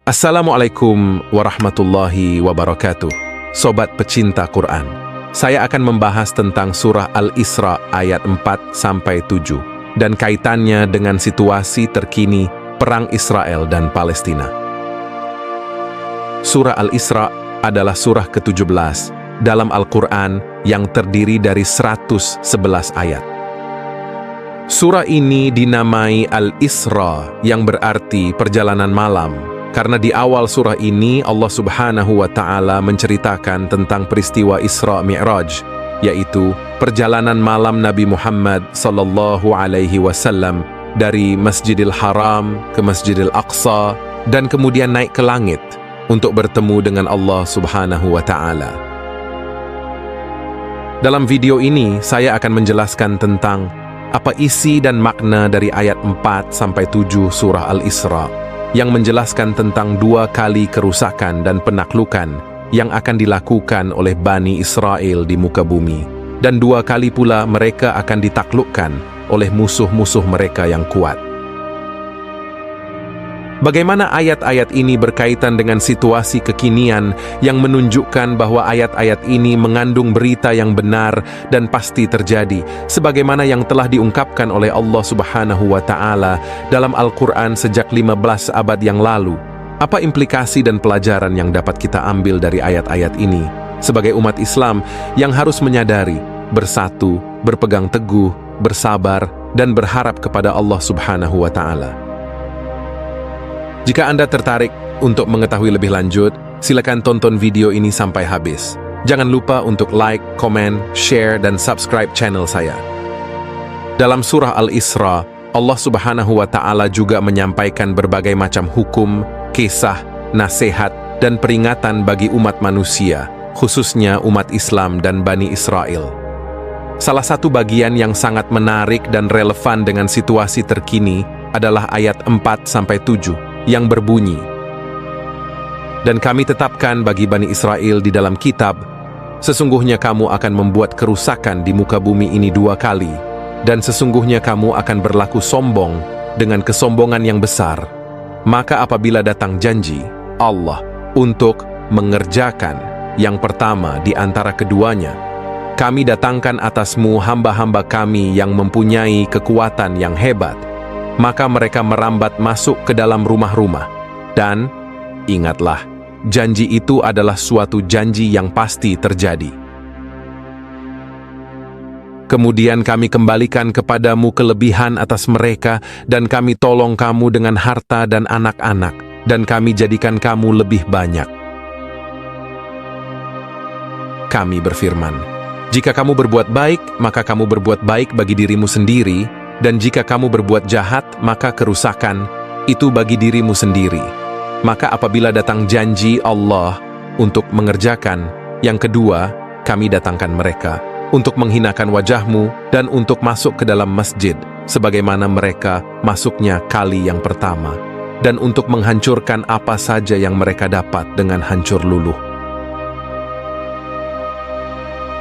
Assalamualaikum warahmatullahi wabarakatuh. Sobat pecinta Quran, saya akan membahas tentang surah Al-Isra ayat 4-7 dan kaitannya dengan situasi terkini Perang Israel dan Palestina. Surah Al-Isra adalah surah ke-17 dalam Al-Quran yang terdiri dari 111 ayat. Surah ini dinamai Al-Isra yang berarti perjalanan malam, karena di awal surah ini Allah Subhanahu wa Ta'ala menceritakan tentang peristiwa Isra Mi'raj, yaitu perjalanan malam Nabi Muhammad sallallahu alaihi wasallam dari Masjidil Haram ke Masjidil Aqsa dan kemudian naik ke langit untuk bertemu dengan Allah Subhanahu wa Ta'ala. Dalam video ini saya akan menjelaskan tentang apa isi dan makna dari ayat 4-7 surah Al-Isra yang menjelaskan tentang 2 kali kerusakan dan penaklukan yang akan dilakukan oleh Bani Israel di muka bumi, dan 2 kali pula mereka akan ditaklukkan oleh musuh-musuh mereka yang kuat. Bagaimana ayat-ayat ini berkaitan dengan situasi kekinian yang menunjukkan bahwa ayat-ayat ini mengandung berita yang benar dan pasti terjadi, sebagaimana yang telah diungkapkan oleh Allah Subhanahu wa Ta'ala dalam Al-Quran sejak 15 abad yang lalu? Apa implikasi dan pelajaran yang dapat kita ambil dari ayat-ayat ini sebagai umat Islam yang harus menyadari, bersatu, berpegang teguh, bersabar, dan berharap kepada Allah Subhanahu wa Ta'ala? Jika Anda tertarik untuk mengetahui lebih lanjut, silakan tonton video ini sampai habis. Jangan lupa untuk like, komen, share, dan subscribe channel saya. Dalam surah Al-Isra, Allah Subhanahu wa Ta'ala juga menyampaikan berbagai macam hukum, kisah, nasihat, dan peringatan bagi umat manusia, khususnya umat Islam dan Bani Israel. Salah satu bagian yang sangat menarik dan relevan dengan situasi terkini adalah ayat 4-7 yang berbunyi, "Dan kami tetapkan bagi Bani Israel di dalam kitab, sesungguhnya kamu akan membuat kerusakan di muka bumi ini 2 kali, dan sesungguhnya kamu akan berlaku sombong dengan kesombongan yang besar. Maka apabila datang janji Allah untuk mengerjakan yang pertama di antara keduanya, kami datangkan atasmu hamba-hamba kami yang mempunyai kekuatan yang hebat. Maka mereka merambat masuk ke dalam rumah-rumah. Dan ingatlah, janji itu adalah suatu janji yang pasti terjadi. Kemudian kami kembalikan kepadamu kelebihan atas mereka, dan kami tolong kamu dengan harta dan anak-anak, dan kami jadikan kamu lebih banyak. Kami berfirman, jika kamu berbuat baik, maka kamu berbuat baik bagi dirimu sendiri, dan jika kamu berbuat jahat, maka kerusakan itu bagi dirimu sendiri. Maka apabila datang janji Allah untuk mengerjakan yang kedua, kami datangkan mereka untuk menghinakan wajahmu dan untuk masuk ke dalam masjid sebagaimana mereka masuknya kali yang pertama, dan untuk menghancurkan apa saja yang mereka dapat dengan hancur luluh."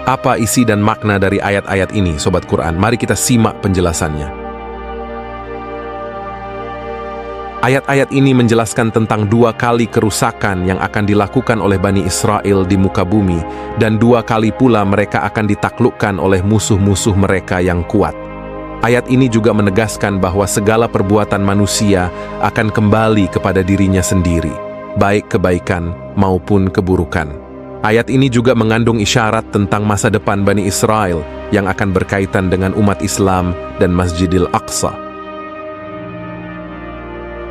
Apa isi dan makna dari ayat-ayat ini, Sobat Quran? Mari kita simak penjelasannya. Ayat-ayat ini menjelaskan tentang 2 kali kerusakan yang akan dilakukan oleh Bani Israel di muka bumi, dan 2 kali pula mereka akan ditaklukkan oleh musuh-musuh mereka yang kuat. Ayat ini juga menegaskan bahwa segala perbuatan manusia akan kembali kepada dirinya sendiri, baik kebaikan maupun keburukan. Ayat ini juga mengandung isyarat tentang masa depan Bani Israel yang akan berkaitan dengan umat Islam dan Masjidil Aqsa.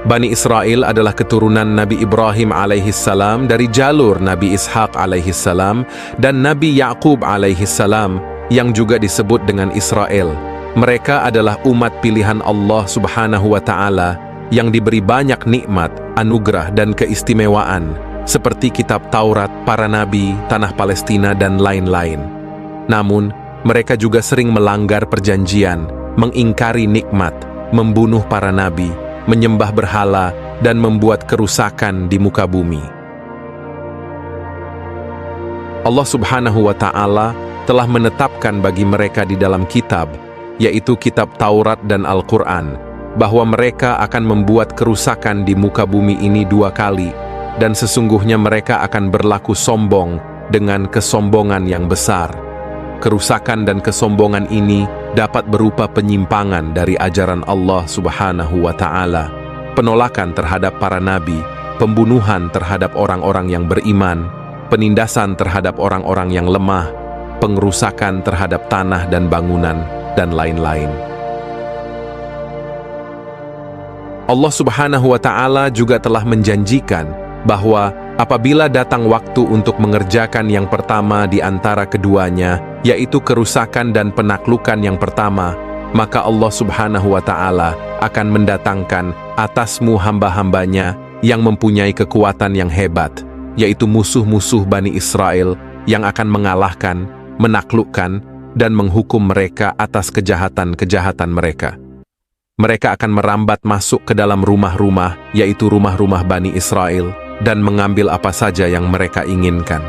Bani Israel adalah keturunan Nabi Ibrahim alaihissalam dari jalur Nabi Ishaq alaihissalam dan Nabi Yaqub alaihissalam yang juga disebut dengan Israel. Mereka adalah umat pilihan Allah Subhanahu wa Ta'ala yang diberi banyak nikmat, anugerah, dan keistimewaan, seperti kitab Taurat, para nabi, tanah Palestina, dan lain-lain. Namun, mereka juga sering melanggar perjanjian, mengingkari nikmat, membunuh para nabi, menyembah berhala, dan membuat kerusakan di muka bumi. Allah Subhanahu wa Ta'ala telah menetapkan bagi mereka di dalam kitab, yaitu kitab Taurat dan Al-Quran, bahwa mereka akan membuat kerusakan di muka bumi ini 2 kali, dan sesungguhnya mereka akan berlaku sombong dengan kesombongan yang besar. Kerusakan dan kesombongan ini dapat berupa penyimpangan dari ajaran Allah Subhanahu wa Ta'ala, penolakan terhadap para nabi, pembunuhan terhadap orang-orang yang beriman, penindasan terhadap orang-orang yang lemah, pengerusakan terhadap tanah dan bangunan, dan lain-lain. Allah Subhanahu wa Ta'ala juga telah menjanjikan bahwa apabila datang waktu untuk mengerjakan yang pertama di antara keduanya, yaitu kerusakan dan penaklukan yang pertama, maka Allah Subhanahu wa Ta'ala akan mendatangkan atasmu hamba-hambanya yang mempunyai kekuatan yang hebat, yaitu musuh-musuh Bani Israel yang akan mengalahkan, menaklukkan, dan menghukum mereka atas kejahatan-kejahatan mereka. Mereka akan merambat masuk ke dalam rumah-rumah, yaitu rumah-rumah Bani Israel, dan mengambil apa saja yang mereka inginkan.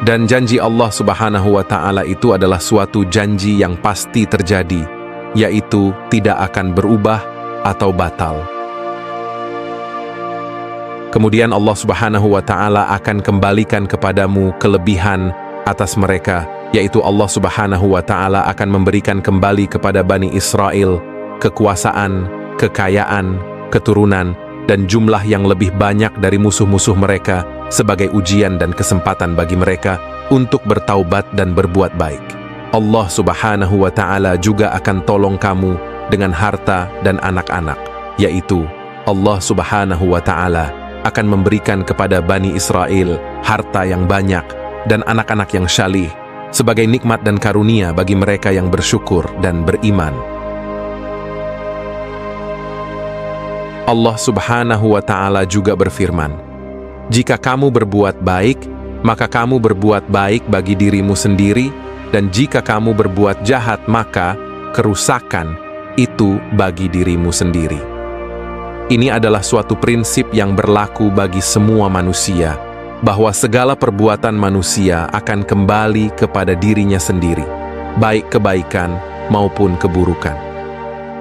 Dan janji Allah Subhanahu wa Ta'ala itu adalah suatu janji yang pasti terjadi, yaitu tidak akan berubah atau batal. Kemudian Allah Subhanahu wa Ta'ala akan kembalikan kepadamu kelebihan atas mereka, yaitu Allah Subhanahu wa Ta'ala akan memberikan kembali kepada Bani Israel kekuasaan, kekayaan, keturunan, dan jumlah yang lebih banyak dari musuh-musuh mereka sebagai ujian dan kesempatan bagi mereka untuk bertaubat dan berbuat baik. Allah Subhanahu wa Ta'ala juga akan tolong kamu dengan harta dan anak-anak, yaitu Allah Subhanahu wa Ta'ala akan memberikan kepada Bani Israel harta yang banyak dan anak-anak yang syalih sebagai nikmat dan karunia bagi mereka yang bersyukur dan beriman. Allah Subhanahu wa Ta'ala juga berfirman, "Jika kamu berbuat baik, maka kamu berbuat baik bagi dirimu sendiri, dan jika kamu berbuat jahat, maka kerusakan itu bagi dirimu sendiri." Ini adalah suatu prinsip yang berlaku bagi semua manusia, bahwa segala perbuatan manusia akan kembali kepada dirinya sendiri, baik kebaikan maupun keburukan.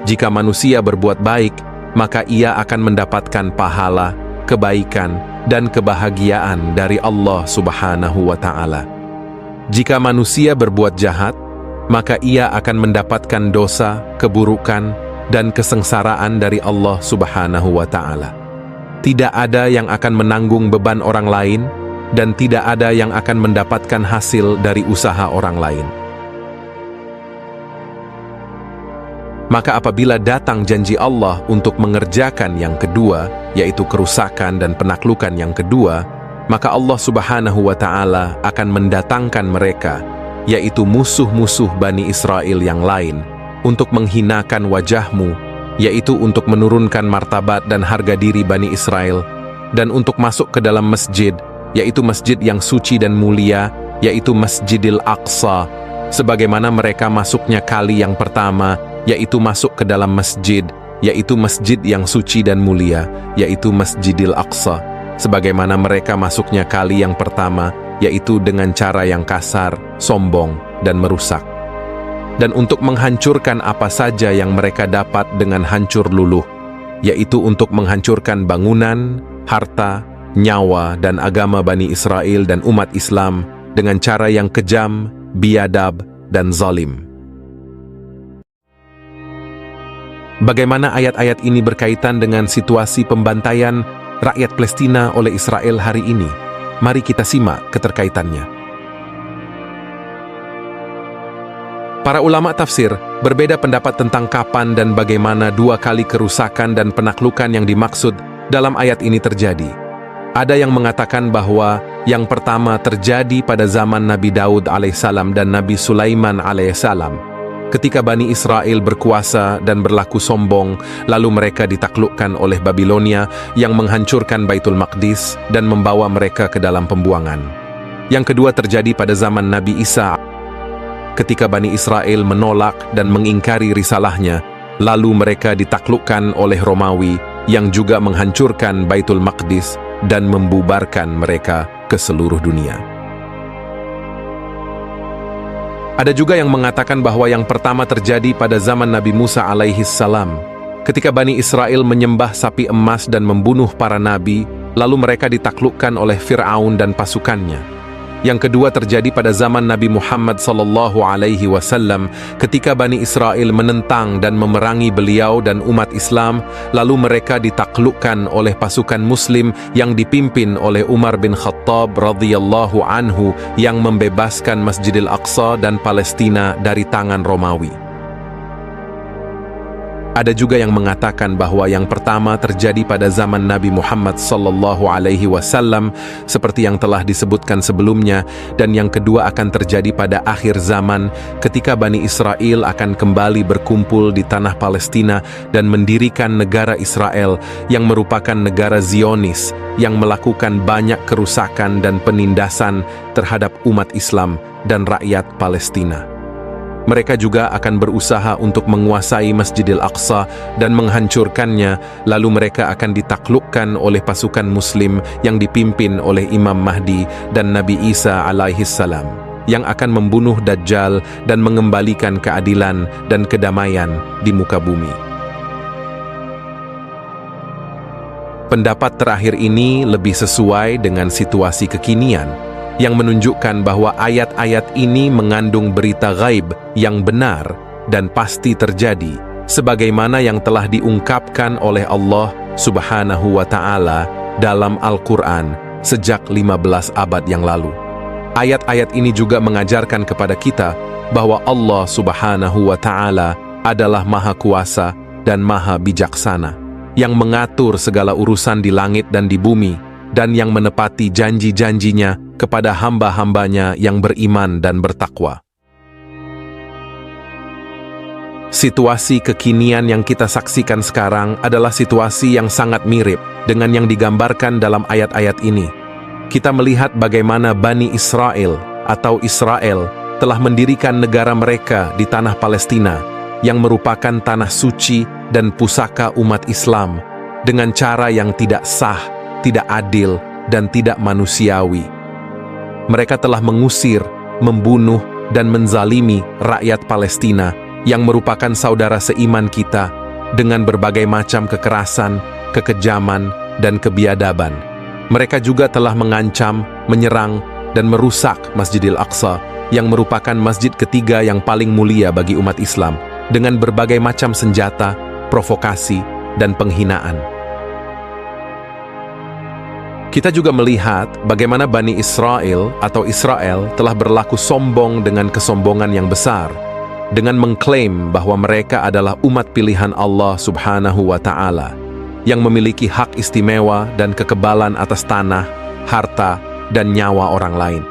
Jika manusia berbuat baik, maka ia akan mendapatkan pahala, kebaikan, dan kebahagiaan dari Allah Subhanahu wa Ta'ala. Jika manusia berbuat jahat, maka ia akan mendapatkan dosa, keburukan, dan kesengsaraan dari Allah Subhanahu wa Ta'ala. Tidak ada yang akan menanggung beban orang lain, dan tidak ada yang akan mendapatkan hasil dari usaha orang lain. Maka apabila datang janji Allah untuk mengerjakan yang kedua, yaitu kerusakan dan penaklukan yang kedua, maka Allah Subhanahu wa Ta'ala akan mendatangkan mereka, yaitu musuh-musuh Bani Israel yang lain, untuk menghinakan wajahmu, yaitu untuk menurunkan martabat dan harga diri Bani Israel, dan untuk masuk ke dalam masjid, yaitu masjid yang suci dan mulia, yaitu Masjidil Aqsa, sebagaimana mereka masuknya kali yang pertama, yaitu masuk ke dalam masjid, yaitu masjid yang suci dan mulia, yaitu Masjidil Aqsa, sebagaimana mereka masuknya kali yang pertama, yaitu dengan cara yang kasar, sombong, dan merusak. Dan untuk menghancurkan apa saja yang mereka dapat dengan hancur luluh, yaitu untuk menghancurkan bangunan, harta, nyawa, dan agama Bani Israel dan umat Islam dengan cara yang kejam, biadab, dan zalim. Bagaimana ayat-ayat ini berkaitan dengan situasi pembantaian rakyat Palestina oleh Israel hari ini? Mari kita simak keterkaitannya. Para ulama tafsir berbeda pendapat tentang kapan dan bagaimana dua kali kerusakan dan penaklukan yang dimaksud dalam ayat ini terjadi. Ada yang mengatakan bahwa yang pertama terjadi pada zaman Nabi Daud alaihissalam dan Nabi Sulaiman alaihissalam, ketika Bani Israel berkuasa dan berlaku sombong, lalu mereka ditaklukkan oleh Babilonia yang menghancurkan Baitul Maqdis dan membawa mereka ke dalam pembuangan. Yang kedua terjadi pada zaman Nabi Isa, ketika Bani Israel menolak dan mengingkari risalahnya, lalu mereka ditaklukkan oleh Romawi yang juga menghancurkan Baitul Maqdis dan membubarkan mereka ke seluruh dunia. Ada juga yang mengatakan bahwa yang pertama terjadi pada zaman Nabi Musa alaihissalam, ketika Bani Israel menyembah sapi emas dan membunuh para nabi, lalu mereka ditaklukkan oleh Fir'aun dan pasukannya. Yang kedua terjadi pada zaman Nabi Muhammad SAW ketika Bani Israel menentang dan memerangi beliau dan umat Islam, lalu mereka ditaklukkan oleh pasukan Muslim yang dipimpin oleh Umar bin Khattab radhiyallahu anhu yang membebaskan Masjidil Aqsa dan Palestina dari tangan Romawi. Ada juga yang mengatakan bahwa yang pertama terjadi pada zaman Nabi Muhammad SAW seperti yang telah disebutkan sebelumnya, dan yang kedua akan terjadi pada akhir zaman ketika Bani Israel akan kembali berkumpul di tanah Palestina dan mendirikan negara Israel yang merupakan negara Zionis yang melakukan banyak kerusakan dan penindasan terhadap umat Islam dan rakyat Palestina. Mereka juga akan berusaha untuk menguasai Masjidil Aqsa dan menghancurkannya, lalu mereka akan ditaklukkan oleh pasukan Muslim yang dipimpin oleh Imam Mahdi dan Nabi Isa alaihissalam, yang akan membunuh Dajjal dan mengembalikan keadilan dan kedamaian di muka bumi. Pendapat terakhir ini lebih sesuai dengan situasi kekinian, yang menunjukkan bahwa ayat-ayat ini mengandung berita gaib yang benar dan pasti terjadi, sebagaimana yang telah diungkapkan oleh Allah Subhanahu wa Ta'ala dalam Al-Quran sejak 15 abad yang lalu. Ayat-ayat ini juga mengajarkan kepada kita bahwa Allah Subhanahu wa Ta'ala adalah Maha Kuasa dan Maha Bijaksana, yang mengatur segala urusan di langit dan di bumi, dan yang menepati janji-janjinya kepada hamba-hambanya yang beriman dan bertakwa. Situasi kekinian yang kita saksikan sekarang adalah situasi yang sangat mirip dengan yang digambarkan dalam ayat-ayat ini. Kita melihat bagaimana Bani Israel atau Israel telah mendirikan negara mereka di tanah Palestina, yang merupakan tanah suci dan pusaka umat Islam, dengan cara yang tidak sah, tidak adil, dan tidak manusiawi. Mereka telah mengusir, membunuh, dan menzalimi rakyat Palestina yang merupakan saudara seiman kita dengan berbagai macam kekerasan, kekejaman, dan kebiadaban. Mereka juga telah mengancam, menyerang, dan merusak Masjidil Aqsa yang merupakan masjid ketiga yang paling mulia bagi umat Islam dengan berbagai macam senjata, provokasi, dan penghinaan. Kita juga melihat bagaimana Bani Israel atau Israel telah berlaku sombong dengan kesombongan yang besar, dengan mengklaim bahwa mereka adalah umat pilihan Allah Subhanahu wa Ta'ala, yang memiliki hak istimewa dan kekebalan atas tanah, harta, dan nyawa orang lain.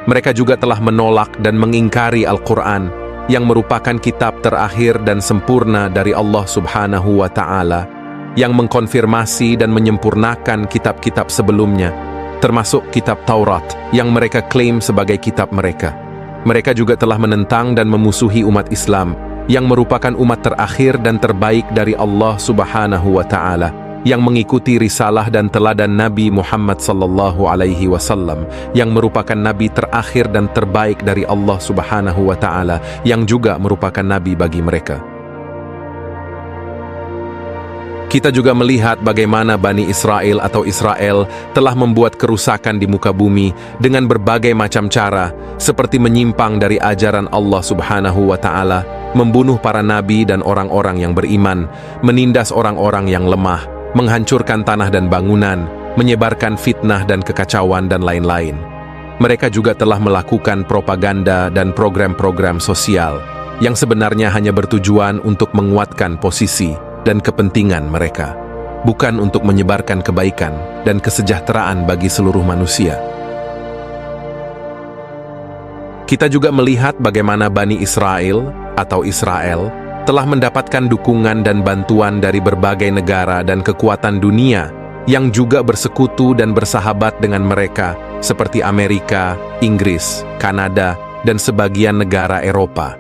Mereka juga telah menolak dan mengingkari Al-Quran, yang merupakan kitab terakhir dan sempurna dari Allah Subhanahu wa Ta'ala, yang mengkonfirmasi dan menyempurnakan kitab-kitab sebelumnya, termasuk kitab Taurat yang mereka klaim sebagai kitab mereka. Mereka juga telah menentang dan memusuhi umat Islam, yang merupakan umat terakhir dan terbaik dari Allah Subhanahu wa Ta'ala, yang mengikuti risalah dan teladan Nabi Muhammad SAW, yang merupakan Nabi terakhir dan terbaik dari Allah Subhanahu wa Ta'ala, yang juga merupakan Nabi bagi mereka. Kita juga melihat bagaimana Bani Israel atau Israel telah membuat kerusakan di muka bumi dengan berbagai macam cara, seperti menyimpang dari ajaran Allah Subhanahu wa Ta'ala, membunuh para nabi dan orang-orang yang beriman, menindas orang-orang yang lemah, menghancurkan tanah dan bangunan, menyebarkan fitnah dan kekacauan, dan lain-lain. Mereka juga telah melakukan propaganda dan program-program sosial yang sebenarnya hanya bertujuan untuk menguatkan posisi dan kepentingan mereka, bukan untuk menyebarkan kebaikan dan kesejahteraan bagi seluruh manusia. Kita juga melihat bagaimana Bani Israel atau Israel telah mendapatkan dukungan dan bantuan dari berbagai negara dan kekuatan dunia yang juga bersekutu dan bersahabat dengan mereka, seperti Amerika, Inggris, Kanada, dan sebagian negara Eropa.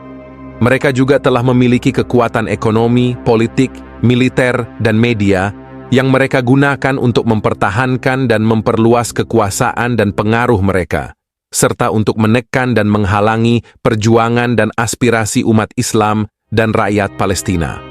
Mereka juga telah memiliki kekuatan ekonomi, politik, militer, dan media yang mereka gunakan untuk mempertahankan dan memperluas kekuasaan dan pengaruh mereka, serta untuk menekan dan menghalangi perjuangan dan aspirasi umat Islam dan rakyat Palestina.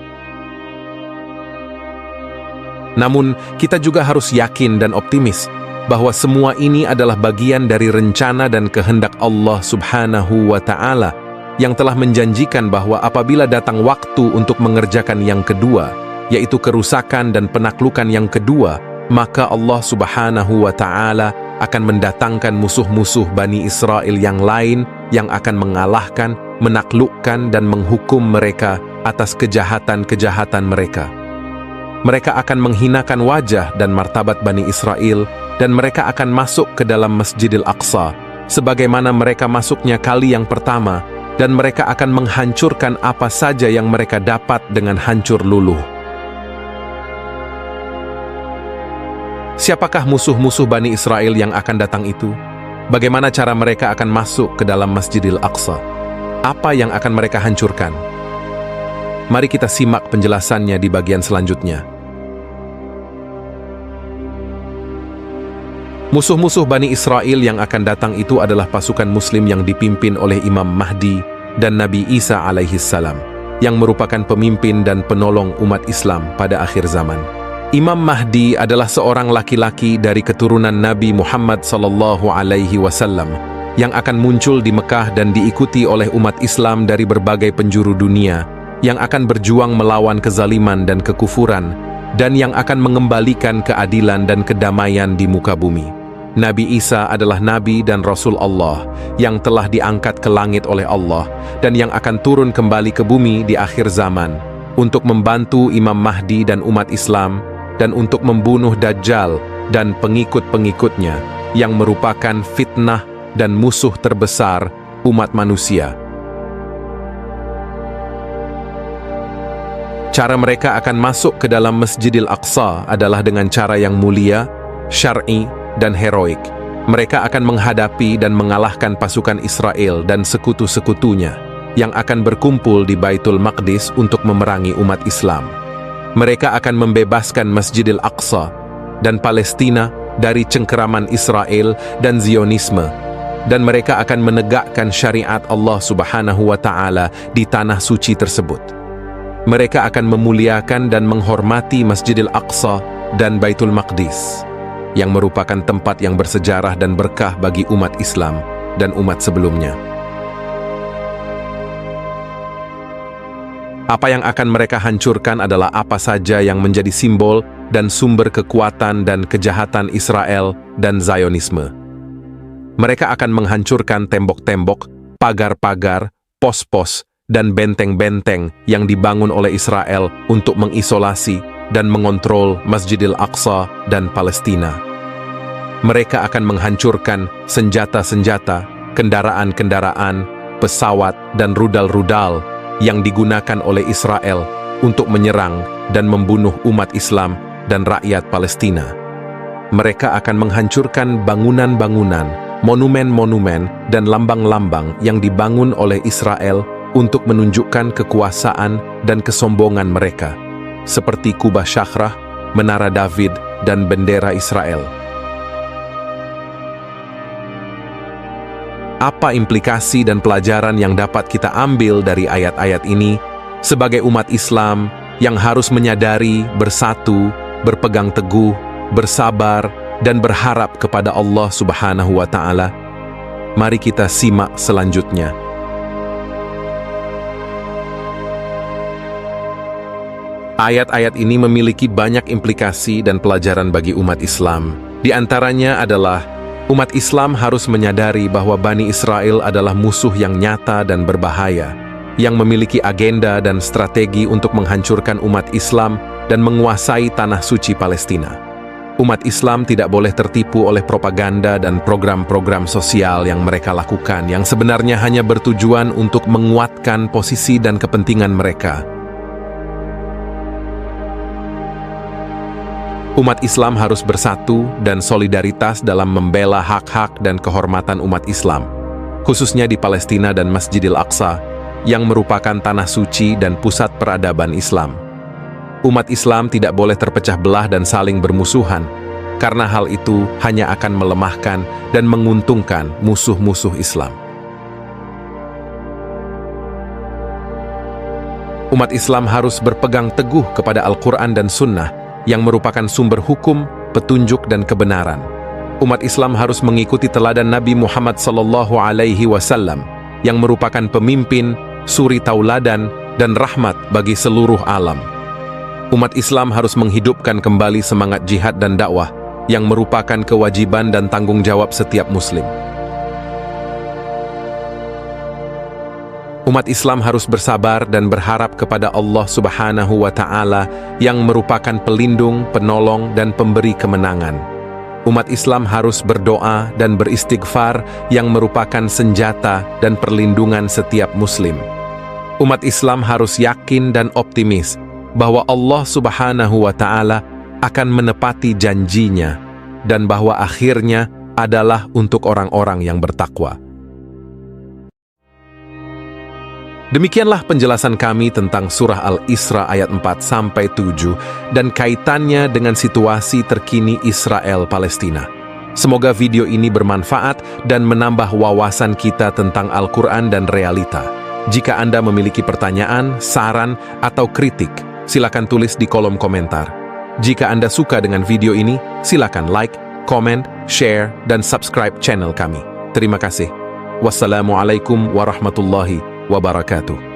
Namun, kita juga harus yakin dan optimis bahwa semua ini adalah bagian dari rencana dan kehendak Allah Subhanahu wa Ta'ala yang telah menjanjikan bahwa apabila datang waktu untuk mengerjakan yang kedua, yaitu kerusakan dan penaklukan yang kedua, maka Allah Subhanahu wa Ta'ala akan mendatangkan musuh-musuh Bani Israel yang lain yang akan mengalahkan, menaklukkan dan menghukum mereka atas kejahatan-kejahatan mereka. Mereka akan menghinakan wajah dan martabat Bani Israel, dan mereka akan masuk ke dalam Masjidil Aqsa, sebagaimana mereka masuknya kali yang pertama, dan mereka akan menghancurkan apa saja yang mereka dapat dengan hancur luluh. Siapakah musuh-musuh Bani Israel yang akan datang itu? Bagaimana cara mereka akan masuk ke dalam Masjidil Aqsa? Apa yang akan mereka hancurkan? Mari kita simak penjelasannya di bagian selanjutnya. Musuh-musuh Bani Israel yang akan datang itu adalah pasukan Muslim yang dipimpin oleh Imam Mahdi dan Nabi Isa alaihissalam, yang merupakan pemimpin dan penolong umat Islam pada akhir zaman. Imam Mahdi adalah seorang laki-laki dari keturunan Nabi Muhammad sallallahu alaihi wasallam yang akan muncul di Mekah dan diikuti oleh umat Islam dari berbagai penjuru dunia, yang akan berjuang melawan kezaliman dan kekufuran, dan yang akan mengembalikan keadilan dan kedamaian di muka bumi. Nabi Isa adalah Nabi dan Rasul Allah yang telah diangkat ke langit oleh Allah dan yang akan turun kembali ke bumi di akhir zaman untuk membantu Imam Mahdi dan umat Islam dan untuk membunuh Dajjal dan pengikut-pengikutnya yang merupakan fitnah dan musuh terbesar umat manusia. Cara mereka akan masuk ke dalam Masjidil Aqsa adalah dengan cara yang mulia, syar'i, dan heroik. Mereka akan menghadapi dan mengalahkan pasukan Israel dan sekutu-sekutunya yang akan berkumpul di Baitul Maqdis untuk memerangi umat Islam. Mereka akan membebaskan Masjidil Aqsa dan Palestina dari cengkeraman Israel dan Zionisme, dan mereka akan menegakkan syariat Allah Subhanahu wa Ta'ala di tanah suci tersebut. Mereka akan memuliakan dan menghormati Masjidil Aqsa dan Baitul Maqdis, yang merupakan tempat yang bersejarah dan berkah bagi umat Islam dan umat sebelumnya. Apa yang akan mereka hancurkan adalah apa saja yang menjadi simbol dan sumber kekuatan dan kejahatan Israel dan Zionisme. Mereka akan menghancurkan tembok-tembok, pagar-pagar, pos-pos, dan benteng-benteng yang dibangun oleh Israel untuk mengisolasi dan mengontrol Masjidil Aqsa dan Palestina. Mereka akan menghancurkan senjata-senjata, kendaraan-kendaraan, pesawat, dan rudal-rudal yang digunakan oleh Israel untuk menyerang dan membunuh umat Islam dan rakyat Palestina. Mereka akan menghancurkan bangunan-bangunan, monumen-monumen, dan lambang-lambang yang dibangun oleh Israel untuk menunjukkan kekuasaan dan kesombongan mereka, seperti Kubah Syakhrah, Menara David, dan bendera Israel. Apa implikasi dan pelajaran yang dapat kita ambil dari ayat-ayat ini sebagai umat Islam yang harus menyadari, bersatu, berpegang teguh, bersabar, dan berharap kepada Allah Subhanahu wa Ta'ala? Mari kita simak selanjutnya. Ayat-ayat ini memiliki banyak implikasi dan pelajaran bagi umat Islam. Di antaranya adalah umat Islam harus menyadari bahwa Bani Israel adalah musuh yang nyata dan berbahaya, yang memiliki agenda dan strategi untuk menghancurkan umat Islam dan menguasai tanah suci Palestina. Umat Islam tidak boleh tertipu oleh propaganda dan program-program sosial yang mereka lakukan, yang sebenarnya hanya bertujuan untuk menguatkan posisi dan kepentingan mereka. Umat Islam harus bersatu dan solidaritas dalam membela hak-hak dan kehormatan umat Islam, khususnya di Palestina dan Masjidil Aqsa, yang merupakan tanah suci dan pusat peradaban Islam. Umat Islam tidak boleh terpecah belah dan saling bermusuhan, karena hal itu hanya akan melemahkan dan menguntungkan musuh-musuh Islam. Umat Islam harus berpegang teguh kepada Al-Quran dan Sunnah yang merupakan sumber hukum, petunjuk dan kebenaran. Umat Islam harus mengikuti teladan Nabi Muhammad SAW yang merupakan pemimpin, suri tauladan dan rahmat bagi seluruh alam. Umat Islam harus menghidupkan kembali semangat jihad dan dakwah yang merupakan kewajiban dan tanggung jawab setiap muslim. Umat Islam harus bersabar dan berharap kepada Allah Subhanahu wa Ta'ala yang merupakan pelindung, penolong, dan pemberi kemenangan. Umat Islam harus berdoa dan beristighfar yang merupakan senjata dan perlindungan setiap muslim. Umat Islam harus yakin dan optimis bahwa Allah Subhanahu wa Ta'ala akan menepati janjinya dan bahwa akhirnya adalah untuk orang-orang yang bertakwa. Demikianlah penjelasan kami tentang surah Al-Isra ayat 4-7 dan kaitannya dengan situasi terkini Israel-Palestina. Semoga video ini bermanfaat dan menambah wawasan kita tentang Al-Quran dan realita. Jika Anda memiliki pertanyaan, saran, atau kritik, silakan tulis di kolom komentar. Jika Anda suka dengan video ini, silakan like, comment, share, dan subscribe channel kami. Terima kasih. Wassalamualaikum warahmatullahi wabarakatuh.